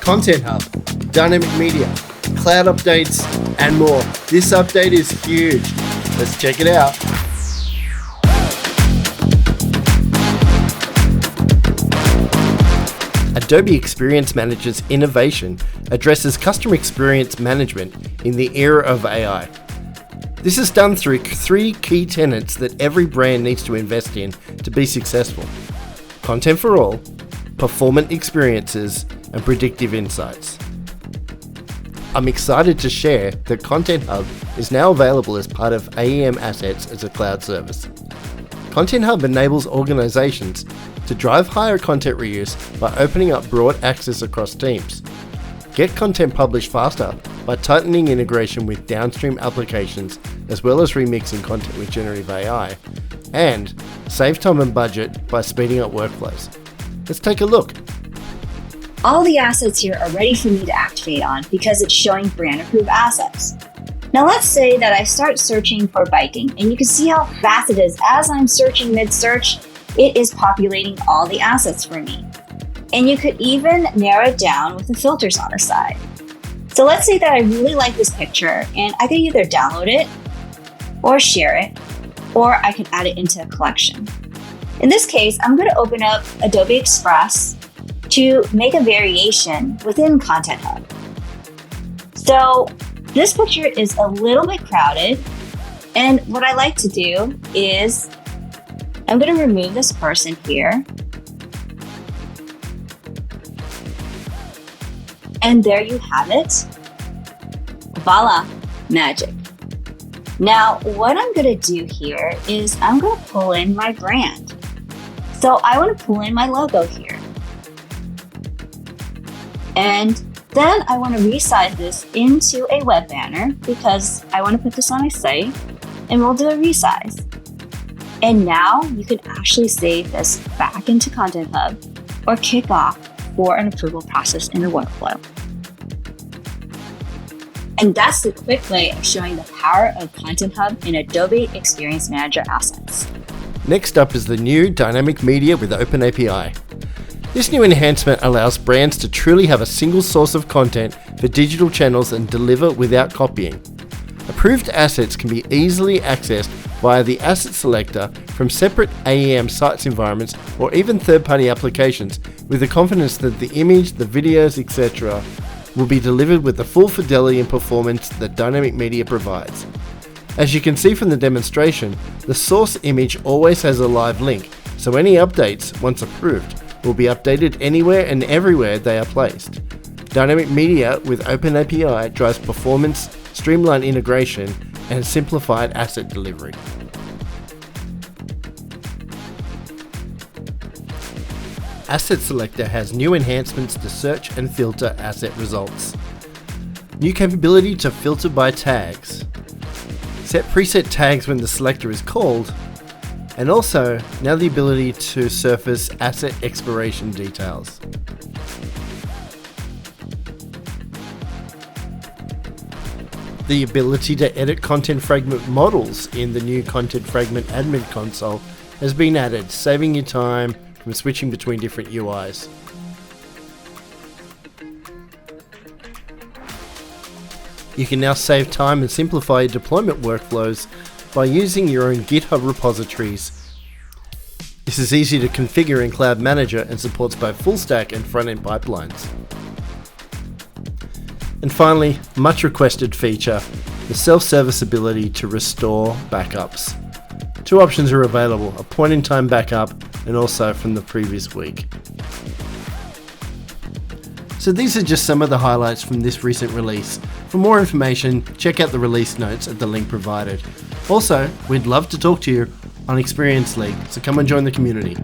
Content Hub, dynamic media, cloud updates, and more. This update is huge. Let's check it out. Adobe Experience Manager's innovation addresses customer experience management in the era of AI. This is done through three key tenets that every brand needs to invest in to be successful: content for all, performant experiences, and predictive insights. I'm excited to share that Content Hub is now available as part of AEM Assets as a cloud service. Content Hub enables organizations to drive higher content reuse by opening up broad access across teams. Get content published faster by tightening integration with downstream applications, as well as remixing content with generative AI, and save time and budget by speeding up workflows. Let's take a look. All the assets here are ready for me to activate on because it's showing brand approved assets. Now let's say that I start searching for biking, and you can see how fast it is. As I'm searching mid-search, it is populating all the assets for me. And you could even narrow it down with the filters on the side. So let's say that I really like this picture, and I could either download it or share it, or I could add it into a collection. In this case, I'm going to open up Adobe Express to make a variation within Content Hub. So this picture is a little bit crowded, and what I like to do is I'm going to remove this person here. And there you have it. Voila, magic. Now, what I'm going to do here is I'm going to pull in my brand. So I want to pull in my logo here. And then I want to resize this into a web banner because I want to put this on a site, and we'll do a resize. And now you can actually save this back into Content Hub or kick off for an approval process in the workflow. And that's the quick way of showing the power of Content Hub in Adobe Experience Manager Assets. Next up is the new dynamic media with OpenAPI. This new enhancement allows brands to truly have a single source of content for digital channels and deliver without copying. Approved assets can be easily accessed via the Asset Selector from separate AEM sites environments or even third-party applications, with the confidence that the image, the videos, etc. will be delivered with the full fidelity and performance that dynamic media provides. As you can see from the demonstration, the source image always has a live link, so any updates, once approved, will be updated anywhere and everywhere they are placed. Dynamic media with OpenAPI drives performance, streamlined integration, and simplified asset delivery. Asset Selector has new enhancements to search and filter asset results. New capability to filter by tags. Set preset tags when the selector is called, and also now the ability to surface asset expiration details. The ability to edit content fragment models in the new Content Fragment admin console has been added, saving you time from switching between different UIs. You can now save time and simplify your deployment workflows by using your own GitHub repositories. This is easy to configure in Cloud Manager and supports both full stack and front-end pipelines. And finally, much requested feature, the self-service ability to restore backups. Two options are available, a point-in-time backup and also from the previous week. So these are just some of the highlights from this recent release. For more information, check out the release notes at the link provided. Also, we'd love to talk to you on Experience League, so come and join the community.